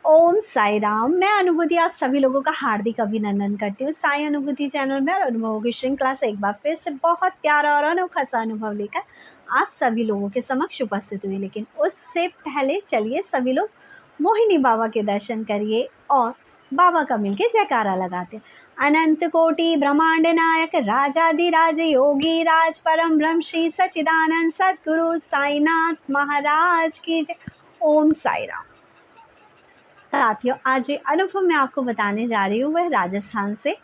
ओम साई राम। मैं अनुभूति आप सभी लोगों का हार्दिक अभिनंदन करती हूँ साई अनुभूति चैनल में, और अनुभवों की श्रृंखला से एक बार फिर से बहुत प्यारा और अनोखा सा अनुभव लेकर आप सभी लोगों के समक्ष उपस्थित हुई। लेकिन उससे पहले चलिए सभी लोग मोहिनी बाबा के दर्शन करिए और बाबा का मिलके जयकारा लगाते हैं। अनंत कोटि ब्रह्मांड नायक राजाधिराज योगी राज परम ब्रह्म श्री सच्चिदानंद सद्गुरु साईनाथ महाराज की जय। ओम साई राम। साथियों, आज ये अनुभव मैं आपको बताने जा रही हूँ वह राजस्थान से,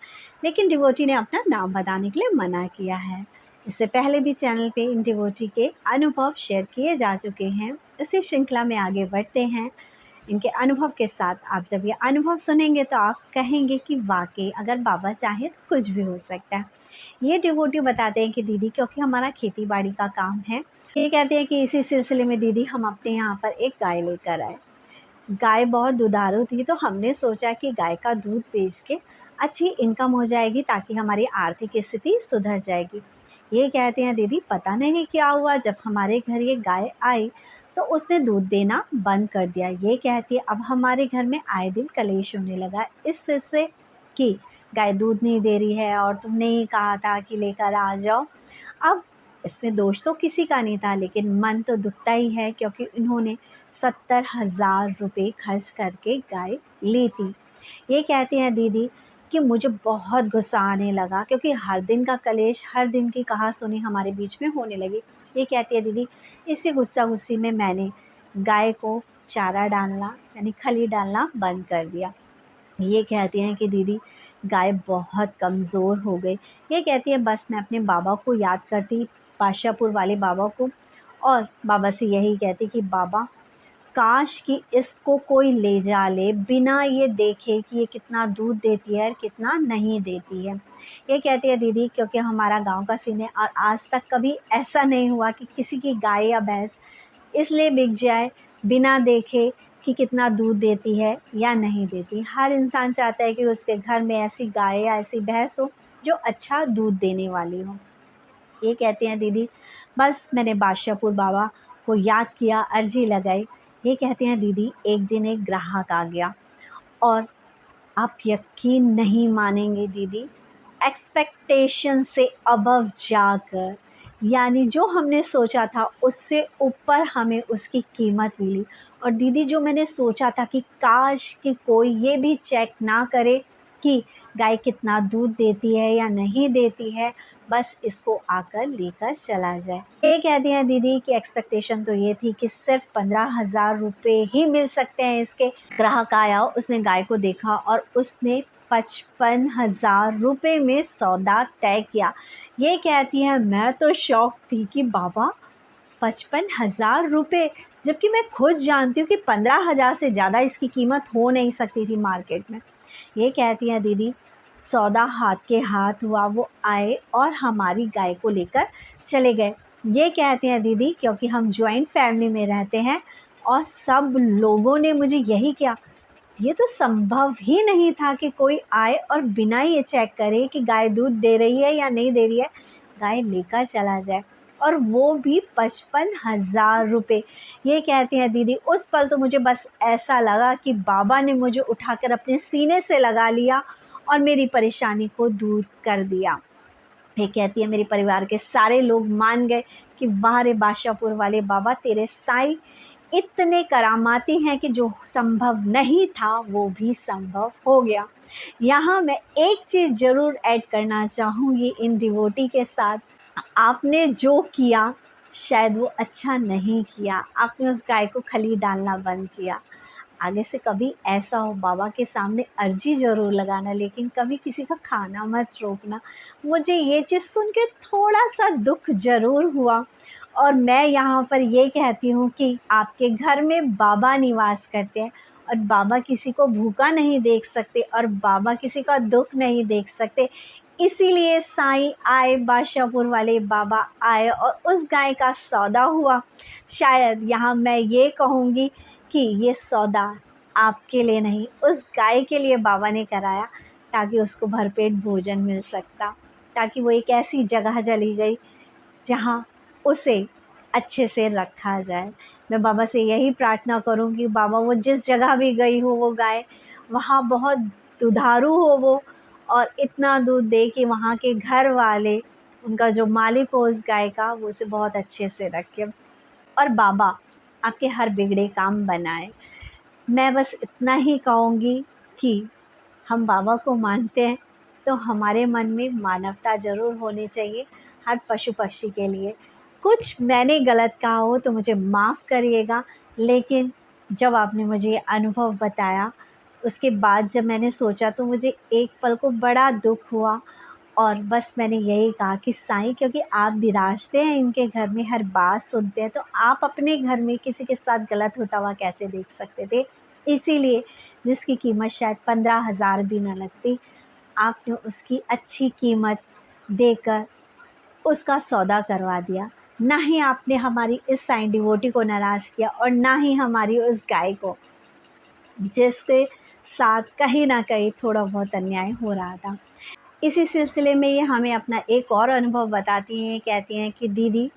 लेकिन डिवोटी ने अपना नाम बताने के लिए मना किया है। इससे पहले भी चैनल पे इन डिवोटी के अनुभव शेयर किए जा चुके हैं। इसी श्रृंखला में आगे बढ़ते हैं इनके अनुभव के साथ। आप जब ये अनुभव सुनेंगे तो आप कहेंगे कि वाकई अगर बाबा चाहे तो कुछ भी हो सकता है। ये डिवोटी बताते हैं कि दीदी, क्योंकि हमारा खेती बाड़ी का काम है, ये कहते हैं कि इसी सिलसिले में दीदी हम अपने यहाँ पर एक गाय लेकर आए। गाय बहुत दुधारू थी, तो हमने सोचा कि गाय का दूध बेच के अच्छी इनकम हो जाएगी ताकि हमारी आर्थिक स्थिति सुधर जाएगी। ये कहते हैं दीदी, पता नहीं क्या हुआ, जब हमारे घर ये गाय आई तो उसने दूध देना बंद कर दिया। ये कहती है अब हमारे घर में आए दिन कलेश होने लगा इससे कि गाय दूध नहीं दे रही है और तुमने ही कहा था कि लेकर आ जाओ। अब इसमें दोष तो किसी का नहीं था, लेकिन मन तो दुखता ही है क्योंकि इन्होंने 70,000 रुपये खर्च करके गाय ली थी। ये कहती हैं दीदी कि मुझे बहुत गुस्सा आने लगा क्योंकि हर दिन का कलेश, हर दिन की कहा-सुनी हमारे बीच में होने लगी। ये कहती है दीदी, इसी गुस्सा-गुस्सी में मैंने गाय को चारा डालना यानी खली डालना बंद कर दिया। ये कहती हैं कि दीदी गाय बहुत कमज़ोर हो गई। ये कहती है बस मैं अपने बाबा को याद करती, बादशाहपुर वाले बाबा को, और बाबा से यही कहती कि बाबा काश कि इसको कोई ले जा ले बिना ये देखे कि ये कितना दूध देती है और कितना नहीं देती है। ये कहती है दीदी क्योंकि हमारा गांव का सीन है और आज तक कभी ऐसा नहीं हुआ कि किसी की गाय या भैंस इसलिए बिक जाए बिना देखे कि कितना दूध देती है या नहीं देती। हर इंसान चाहता है कि उसके घर में ऐसी गाय या ऐसी भैंस हो जो अच्छा दूध देने वाली हो। ये कहते हैं दीदी बस मैंने बादशाहपुर बाबा को याद किया, अर्जी लगाई। ये कहते हैं दीदी एक दिन एक ग्राहक आ गया और आप यकीन नहीं मानेंगे दीदी, एक्सपेक्टेशन से अबव जाकर, यानी जो हमने सोचा था उससे ऊपर हमें उसकी कीमत मिली। और दीदी जो मैंने सोचा था कि काश कि कोई ये भी चेक ना करे कि गाय कितना दूध देती है या नहीं देती है, बस इसको आकर लेकर चला जाए। ये कहती हैं दीदी कि एक्सपेक्टेशन तो ये थी कि सिर्फ 15,000 रुपये ही मिल सकते हैं इसके। ग्राहक आया, उसने गाय को देखा और उसने 55,000 रुपये में सौदा तय किया। ये कहती है मैं तो शॉक थी कि बाबा 55,000 रुपये, जबकि मैं खुद जानती हूँ कि 15,000 से ज़्यादा इसकी कीमत हो नहीं सकती थी मार्केट में। ये कहती हैं दीदी सौदा हाथ के हाथ हुआ, वो आए और हमारी गाय को लेकर चले गए। ये कहते हैं दीदी क्योंकि हम जॉइंट फैमिली में रहते हैं और सब लोगों ने मुझे यही किया, ये तो संभव ही नहीं था कि कोई आए और बिना ये चेक करे कि गाय दूध दे रही है या नहीं दे रही है, गाय लेकर चला जाए, और वो भी 55,000 रुपये। ये कहती हैं दीदी उस पल तो मुझे बस ऐसा लगा कि बाबा ने मुझे उठाकर अपने सीने से लगा लिया और मेरी परेशानी को दूर कर दिया। ये कहती है मेरे परिवार के सारे लोग मान गए कि वाह रे बादशाहपुर वाले बाबा, तेरे साईं इतने करामाती हैं कि जो संभव नहीं था वो भी संभव हो गया। यहाँ मैं एक चीज़ ज़रूर ऐड करना चाहूँगी इन डिवोटी के साथ, आपने जो किया शायद वो अच्छा नहीं किया, आपने उस गाय को खली डालना बंद किया। आगे से कभी ऐसा हो बाबा के सामने अर्जी ज़रूर लगाना, लेकिन कभी किसी का खाना मत रोकना। मुझे ये चीज़ सुन के थोड़ा सा दुख ज़रूर हुआ, और मैं यहाँ पर ये कहती हूँ कि आपके घर में बाबा निवास करते हैं और बाबा किसी को भूखा नहीं देख सकते और बाबा किसी का दुख नहीं देख सकते। इसीलिए साईं आए, बादशाहपुर वाले बाबा आए और उस गाय का सौदा हुआ। शायद यहाँ मैं ये कहूँगी कि ये सौदा आपके लिए नहीं, उस गाय के लिए बाबा ने कराया ताकि उसको भरपेट भोजन मिल सकता, ताकि वो एक ऐसी जगह चली गई जहाँ उसे अच्छे से रखा जाए। मैं बाबा से यही प्रार्थना करूँ कि बाबा वो जिस जगह भी गई हो वो गाय वहाँ बहुत दुधारू हो वो, और इतना दूध दे कि वहाँ के घर वाले, उनका जो मालिक हो उस गाय का, वो उसे बहुत अच्छे से रखे, और बाबा आपके हर बिगड़े काम बनाए। मैं बस इतना ही कहूँगी कि हम बाबा को मानते हैं तो हमारे मन में मानवता ज़रूर होनी चाहिए हर पशु पक्षी के लिए। कुछ मैंने गलत कहा हो तो मुझे माफ़ करिएगा, लेकिन जब आपने मुझे ये अनुभव बताया, उसके बाद जब मैंने सोचा तो मुझे एक पल को बड़ा दुःख हुआ, और बस मैंने यही कहा कि साईं, क्योंकि आप विराजते हैं इनके घर में, हर बात सुनते हैं, तो आप अपने घर में किसी के साथ गलत होता हुआ कैसे देख सकते थे? इसीलिए जिसकी कीमत शायद 15,000 भी ना लगती, आपने उसकी अच्छी कीमत देकर उसका सौदा करवा दिया। ना ही आपने हमारी इस साईं डिवोटी को नाराज़ किया, और ना ही हमारी उस गाय को, जिसके साथ कहीं न कहीं थोड़ा बहुत अन्याय हो रहा था। इसी सिलसिले में ये हमें अपना एक और अनुभव बताती हैं, कहती हैं कि दीदी,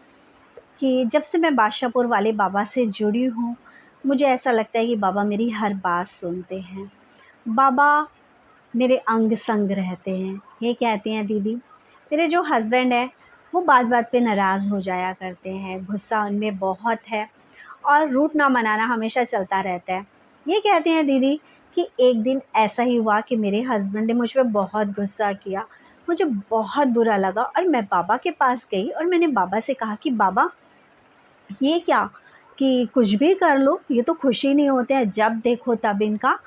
कि जब से मैं बादशाहपुर वाले बाबा से जुड़ी हूँ, मुझे ऐसा लगता है कि बाबा मेरी हर बात सुनते हैं। बाबा मेरे अंग संग रहते हैं। ये कहती हैं दीदी, मेरे जो हस्बैंड हैं वो बात-बात पे नाराज़ हो जाया करते हैं, गुस्सा उनमें बहुत है, और रूठना मनाना हमेशा चलता रहता है। ये कहते हैं दीदी कि एक दिन ऐसा ही हुआ कि मेरे हस्बैंड ने मुझ पे बहुत गुस्सा किया। मुझे बहुत बुरा लगा, और मैं बाबा के पास गई और मैंने बाबा से कहा कि बाबा, ये क्या, कि कुछ भी कर लो, ये तो खुश ही नहीं होते हैं, जब देखो तब इनका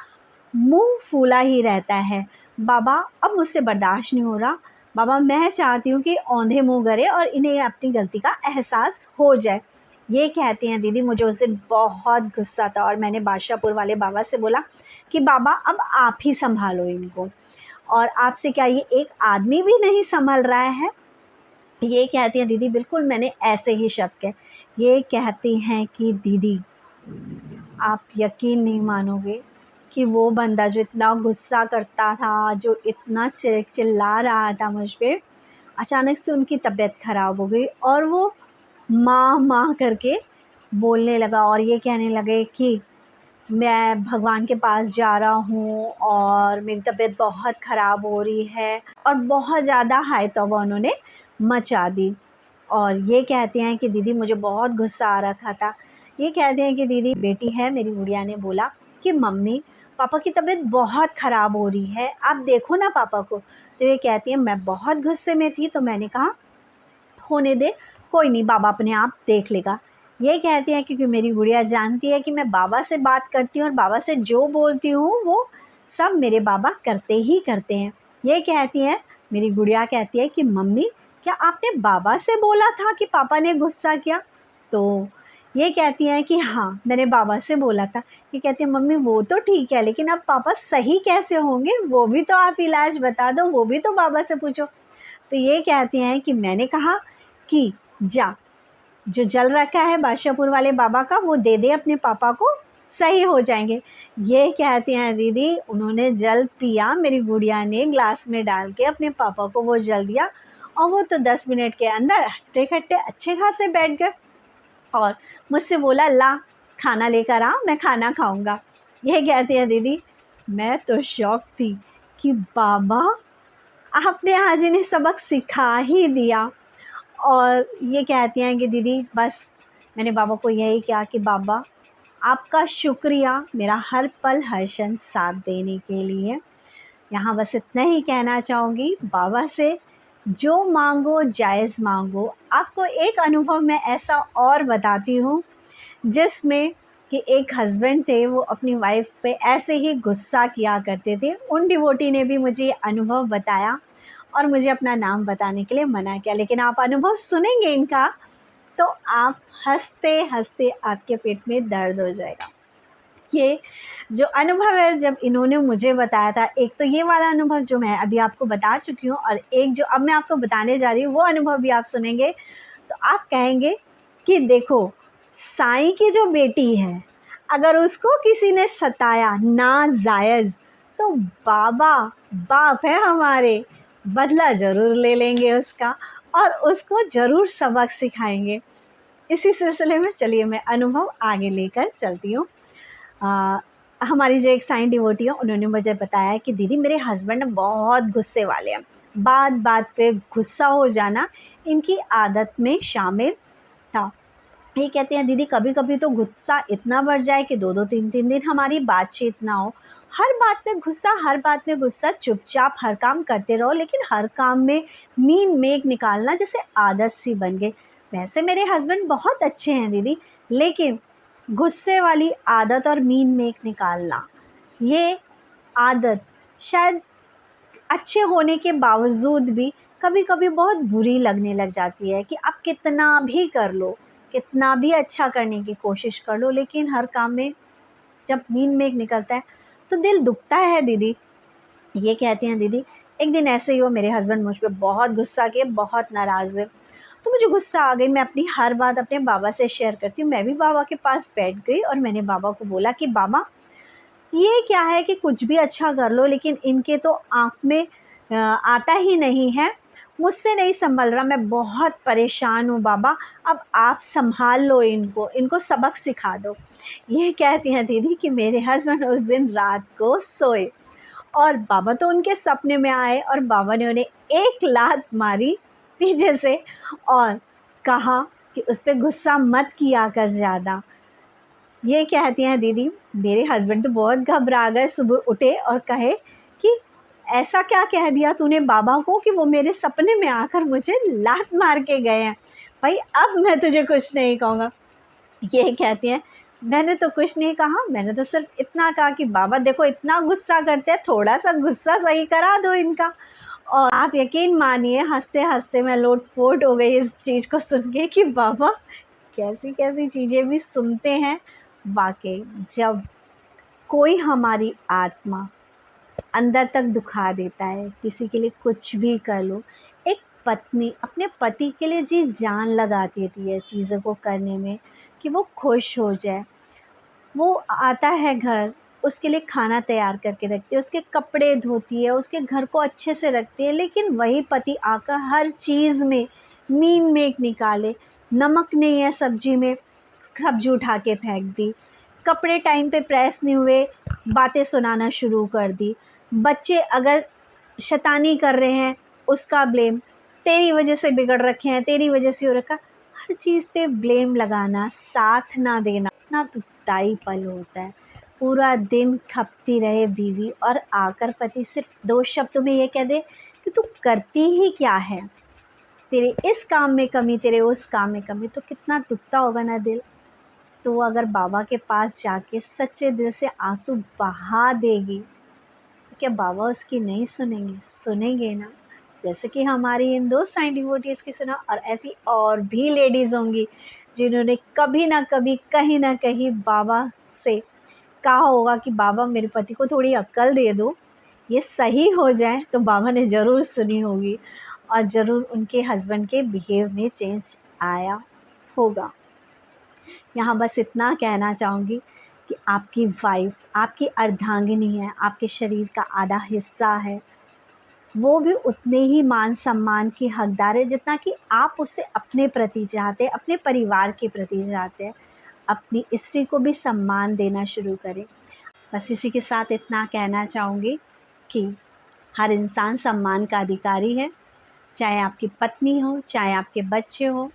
मुँह फूला ही रहता है। बाबा अब मुझसे बर्दाश्त नहीं हो रहा। बाबा मैं चाहती हूँ कि औंधे मुँह करें और इन्हें अपनी गलती का एहसास हो जाए। ये कहती हैं दीदी, मुझे उस दिन बहुत गुस्सा था, और मैंने बादशाहपुर वाले बाबा से बोला कि बाबा अब आप ही सँभालो इनको, और आपसे क्या ये एक आदमी भी नहीं सँभल रहा है? ये कहती हैं दीदी, बिल्कुल मैंने ऐसे ही शब्द कहे। ये कहती हैं कि दीदी, आप यकीन नहीं मानोगे कि वो बंदा जो इतना गुस्सा करता था, जो इतना चिल्ला रहा था मुझ पे, अचानक से उनकी तबीयत ख़राब हो गई, और वो माँ माँ करके बोलने लगा, और ये कहने लगे कि मैं भगवान के पास जा रहा हूँ और मेरी तबीयत बहुत ख़राब हो रही है, और बहुत ज़्यादा हाय तौबा उन्होंने मचा दी। और ये कहते हैं कि दीदी, मुझे बहुत गुस्सा आ रखा था। ये कहते हैं कि दीदी, बेटी है मेरी गुड़िया ने बोला कि मम्मी पापा की तबीयत बहुत ख़राब हो रही है, आप देखो ना पापा को। तो ये कहती हैं मैं बहुत गुस्से में थी, तो मैंने कहा होने दे, कोई नहीं, बाबा अपने आप देख लेगा। ये कहती हैं क्योंकि मेरी गुड़िया जानती है कि मैं बाबा से बात करती हूँ, और बाबा से जो बोलती हूँ वो सब मेरे बाबा करते ही करते हैं। ये कहती हैं, मेरी गुड़िया कहती है कि मम्मी क्या आपने बाबा से बोला था कि पापा ने गुस्सा किया? तो ये कहती हैं कि हाँ, मैंने बाबा से बोला था। ये कहती हैं मम्मी वो तो ठीक है, लेकिन अब पापा सही कैसे होंगे, वो भी तो आप इलाज बता दो, वो भी तो बाबा से पूछो। तो ये कहती हैं कि मैंने कहा कि जा, जो जल रखा है बादशाहपुर वाले बाबा का वो दे दे अपने पापा को, सही हो जाएंगे। ये कहती हैं दीदी, उन्होंने जल पिया, मेरी गुड़िया ने ग्लास में डाल के अपने पापा को वो जल दिया, और वो तो 10 मिनट के अंदर हट्टे खट्टे अच्छे खासे बैठ गए, और मुझसे बोला ला खाना लेकर आ, मैं खाना खाऊंगा। ये कहती हैं दीदी, मैं तो शॉक थी कि बाबा आपने आज इन्हें सबक सिखा ही दिया। और ये कहती हैं कि दीदी बस मैंने बाबा को यही कहा कि बाबा आपका शुक्रिया मेरा हर पल हर क्षण साथ देने के लिए। यहाँ बस इतना ही कहना चाहूँगी बाबा से, जो मांगो जायज़ मांगो। आपको एक अनुभव मैं ऐसा और बताती हूँ, जिसमें कि एक हस्बैंड थे, वो अपनी वाइफ पे ऐसे ही गुस्सा किया करते थे। उन डिवोटी ने भी मुझे ये अनुभव बताया, और मुझे अपना नाम बताने के लिए मना किया, लेकिन आप अनुभव सुनेंगे इनका तो आप हँसते-हँसते आपके पेट में दर्द हो जाएगा। ये जो अनुभव है जब इन्होंने मुझे बताया था, एक तो ये वाला अनुभव जो मैं अभी आपको बता चुकी हूँ, और एक जो अब मैं आपको बताने जा रही हूँ वो अनुभव भी आप सुनेंगे तो आप कहेंगे कि देखो, साईं की जो बेटी है, अगर उसको किसी ने सताया नाजायज़, तो बाबा बाप है हमारे, बदला ज़रूर ले लेंगे उसका, और उसको ज़रूर सबक सिखाएंगे। इसी सिलसिले में चलिए मैं अनुभव आगे लेकर चलती हूँ। हमारी जो एक साईं डिवोटी है उन्होंने मुझे बताया कि दीदी मेरे हस्बैंड बहुत गुस्से वाले हैं, बात बात पे गुस्सा हो जाना इनकी आदत में शामिल था। ये कहते हैं दीदी कभी कभी तो गुस्सा इतना बढ़ जाए कि 2-2 3-3 दिन हमारी बातचीत ना हो, हर बात में गुस्सा, चुपचाप हर काम करते रहो लेकिन हर काम में मीन मेक निकालना जैसे आदत सी बन गई। वैसे मेरे हस्बैंड बहुत अच्छे हैं दीदी, लेकिन गुस्से वाली आदत और मीन मेक निकालना, ये आदत शायद अच्छे होने के बावजूद भी कभी कभी बहुत बुरी लगने लग जाती है कि आप कितना भी कर लो, कितना भी अच्छा करने की कोशिश कर लो, लेकिन हर काम में जब मीन मेक निकलता है तो दिल दुखता है दीदी। ये कहते हैं दीदी एक दिन ऐसे ही हो, मेरे हस्बैंड मुझ पर बहुत गुस्सा किए, बहुत नाराज़ हुए, तो मुझे गुस्सा आ गई। मैं अपनी हर बात अपने बाबा से शेयर करती हूँ। मैं भी बाबा के पास बैठ गई और मैंने बाबा को बोला कि बाबा ये क्या है कि कुछ भी अच्छा कर लो लेकिन इनके तो आँख में आता ही नहीं है, मुझसे नहीं संभल रहा, मैं बहुत परेशान हूँ बाबा, अब आप संभाल लो इनको, इनको सबक सिखा दो। ये कहती हैं दीदी कि मेरे हस्बैंड उस दिन रात को सोए और बाबा तो उनके सपने में आए और बाबा ने उन्हें एक लात मारी पीछे से और कहा कि उस पर गुस्सा मत किया कर ज़्यादा। ये कहती हैं दीदी मेरे हस्बैंड तो बहुत घबरा गए, सुबह उठे और कहे कि ऐसा क्या कह दिया तूने बाबा को कि वो मेरे सपने में आकर मुझे लात मार के गए हैं। भाई अब मैं तुझे कुछ नहीं कहूँगा। ये कहती हैं मैंने तो कुछ नहीं कहा, मैंने तो सिर्फ इतना कहा कि बाबा देखो इतना गुस्सा करते हैं, थोड़ा सा गुस्सा सही करा दो इनका। और आप यकीन मानिए हंसते हंसते मैं लोटपोट हो गई इस चीज़ को सुन के कि बाबा कैसी कैसी चीज़ें भी सुनते हैं। वाकई जब कोई हमारी आत्मा अंदर तक दुखा देता है, किसी के लिए कुछ भी कर लो, एक पत्नी अपने पति के लिए जी जान लगा देती है चीज़ों को करने में कि वो खुश हो जाए। वो आता है घर, उसके लिए खाना तैयार करके रखती है, उसके कपड़े धोती है, उसके घर को अच्छे से रखती है, लेकिन वही पति आकर हर चीज़ में मीन मेक निकाले, नमक नहीं है सब्जी में, सब्जी उठा के फेंक दी, कपड़े टाइम पे प्रेस नहीं हुए, बातें सुनाना शुरू कर दी, बच्चे अगर शैतानी कर रहे हैं उसका ब्लेम, तेरी वजह से बिगड़ रखे हैं, तेरी वजह से हो रखा, हर चीज़ पे ब्लेम लगाना, साथ ना देना, इतना दुखदाई पल होता है। पूरा दिन खपती रहे बीवी और आकर पति सिर्फ 2 शब्दों में ये कह दे कि तू करती ही क्या है, तेरे इस काम में कमी, तेरे उस काम में कमी, तो कितना दुखता होगा ना दिल। तो वो अगर बाबा के पास जाके सच्चे दिल से आंसू बहा देगी तो क्या बाबा उसकी नहीं सुनेंगे? सुनेंगे ना। जैसे कि हमारी इन 2 साईं डिवोटीज़ की सुना, और ऐसी और भी लेडीज़ होंगी जिन्होंने कभी ना कभी कहीं ना कहीं बाबा से कहा होगा कि बाबा मेरे पति को थोड़ी अक्ल दे दो, ये सही हो जाए, तो बाबा ने ज़रूर सुनी होगी और ज़रूर उनके हस्बैंड के बिहेव में चेंज आया होगा। यहाँ बस इतना कहना चाहूँगी कि आपकी वाइफ आपकी अर्धांगिनी है, आपके शरीर का आधा हिस्सा है, वो भी उतने ही मान सम्मान की हकदार है जितना कि आप उससे अपने प्रति चाहते हैं, अपने परिवार के प्रति चाहते हैं। अपनी स्त्री को भी सम्मान देना शुरू करें। बस इसी के साथ इतना कहना चाहूँगी कि हर इंसान सम्मान का अधिकारी है, चाहे आपकी पत्नी हो, चाहे आपके बच्चे हो,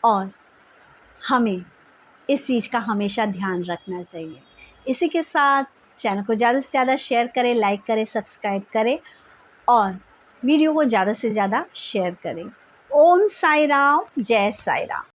और हमें इस चीज़ का हमेशा ध्यान रखना चाहिए। इसी के साथ चैनल को ज़्यादा से ज़्यादा शेयर करें, लाइक करें, सब्सक्राइब करें और वीडियो को ज़्यादा से ज़्यादा शेयर करें। ओम साई राम, जय साई राम।